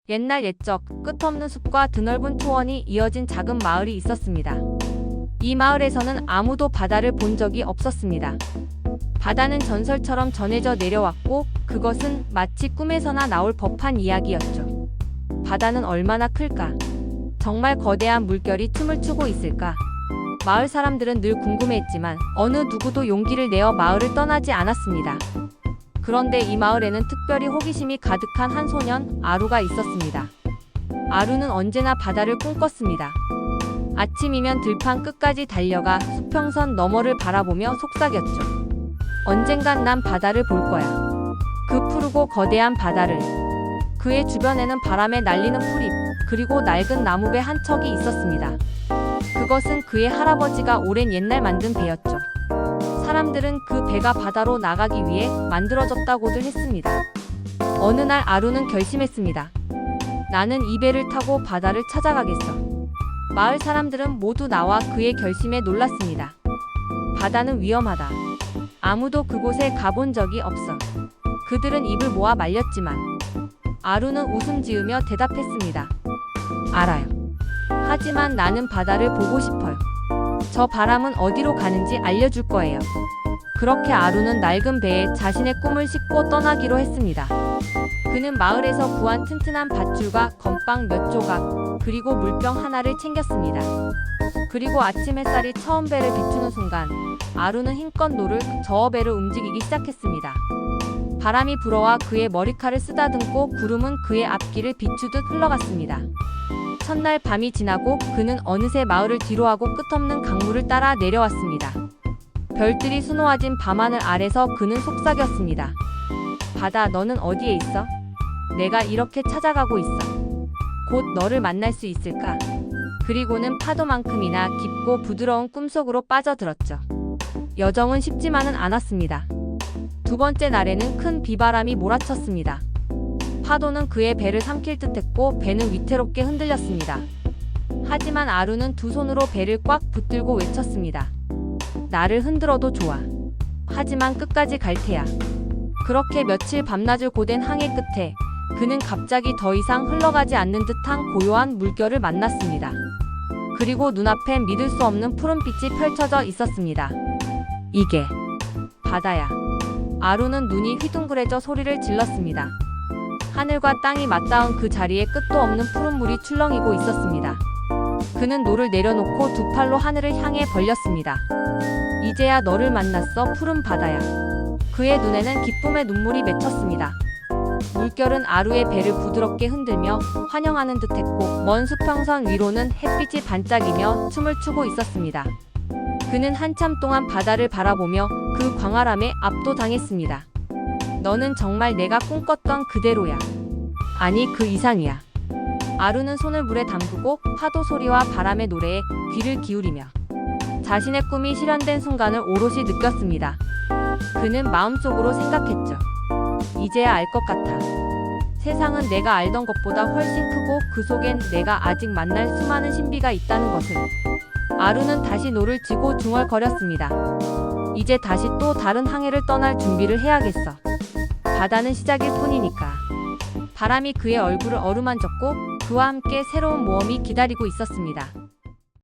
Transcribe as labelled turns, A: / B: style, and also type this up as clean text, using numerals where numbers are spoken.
A: 옛날 옛적 끝없는 숲과 드넓은 초원이 이어진 작은 마을이 있었습니다. 이 마을에서는 아무도 바다를 본 적이 없었습니다. 바다는 전설처럼 전해져 내려왔고 그것은 마치 꿈에서나 나올 법한 이야기였죠. 바다는 얼마나 클까? 정말 거대한 물결이 춤을 추고 있을까? 마을 사람들은 늘 궁금해했지만 어느 누구도 용기를 내어 마을을 떠나지 않았습니다. 그런데 이 마을에는 특별히 호기심이 가득한 한 소년 아루가 있었습니다. 아루는 언제나 바다를 꿈꿨습니다. 아침이면 들판 끝까지 달려가 수평선 너머를 바라보며 속삭였죠. 언젠간 난 바다를 볼 거야. 그 푸르고 거대한 바다를. 그의 주변에는 바람에 날리는 풀잎, 그리고 낡은 나무배 한 척이 있었습니다. 그것은 그의 할아버지가 오랜 옛날 만든 배였죠. 사람들은 그 배가 바다로 나가기 위해 만들어졌다고들 했습니다. 어느 날 아루는 결심했습니다. 나는 이 배를 타고 바다를 찾아가겠어. 마을 사람들은 모두 나와 그의 결심에 놀랐습니다. 바다는 위험하다. 아무도 그곳에 가본 적이 없어. 그들은 입을 모아 말렸지만 아루는 웃음 지으며 대답했습니다. 알아요. 하지만 나는 바다를 보고 싶어요. 저 바람은 어디로 가는지 알려줄 거예요. 그렇게 아루는 낡은 배에 자신의 꿈을 싣고 떠나기로 했습니다. 그는 마을에서 구한 튼튼한 밧줄과 건빵 몇 조각, 그리고 물병 하나를 챙겼습니다. 그리고 아침 햇살이 처음 배를 비추는 순간 아루는 힘껏 노를 저어 배를 움직이기 시작했습니다. 바람이 불어와 그의 머리칼을 쓰다듬고 구름은 그의 앞길을 비추듯 흘러갔습니다. 첫날 밤이 지나고 그는 어느새 마을을 뒤로하고 끝없는 강물을 따라 내려왔습니다. 별들이 수놓아진 밤하늘 아래서 그는 속삭였습니다. 바다, 너는 어디에 있어? 내가 이렇게 찾아가고 있어. 곧 너를 만날 수 있을까? 그리고는 파도만큼이나 깊고 부드러운 꿈속으로 빠져들었죠. 여정은 쉽지만은 않았습니다. 두 번째 날에는 큰 비바람이 몰아쳤습니다. 파도는 그의 배를 삼킬 듯했고 배는 위태롭게 흔들렸습니다. 하지만 아루는 두 손으로 배를 꽉 붙들고 외쳤습니다. 나를 흔들어도 좋아. 하지만 끝까지 갈 테야. 그렇게 며칠 밤낮을 고된 항해 끝에 그는 갑자기 더 이상 흘러가지 않는 듯한 고요한 물결을 만났습니다. 그리고 눈앞엔 믿을 수 없는 푸른빛이 펼쳐져 있었습니다. 이게 바다야. 아루는 눈이 휘둥그레져 소리를 질렀습니다. 하늘과 땅이 맞닿은 그 자리에 끝도 없는 푸른 물이 출렁이고 있었습니다. 그는 노를 내려놓고 두 팔로 하늘을 향해 벌렸습니다. 이제야 너를 만났어, 푸른 바다야. 그의 눈에는 기쁨의 눈물이 맺혔습니다. 물결은 아루의 배를 부드럽게 흔들며 환영하는 듯했고 먼 수평선 위로는 햇빛이 반짝이며 춤을 추고 있었습니다. 그는 한참 동안 바다를 바라보며 그 광활함에 압도당했습니다. 너는 정말 내가 꿈꿨던 그대로야. 아니, 그 이상이야. 아루는 손을 물에 담그고 파도 소리와 바람의 노래에 귀를 기울이며 자신의 꿈이 실현된 순간을 오롯이 느꼈습니다. 그는 마음속으로 생각했죠. 이제야 알 것 같아. 세상은 내가 알던 것보다 훨씬 크고 그 속엔 내가 아직 만날 수많은 신비가 있다는 것을. 아루는 다시 노를 쥐고 중얼거렸습니다. 이제 다시 또 다른 항해를 떠날 준비를 해야겠어. 바다는 시작일 뿐이니까. 바람이 그의 얼굴을 어루만졌고 그와 함께 새로운 모험이 기다리고 있었습니다.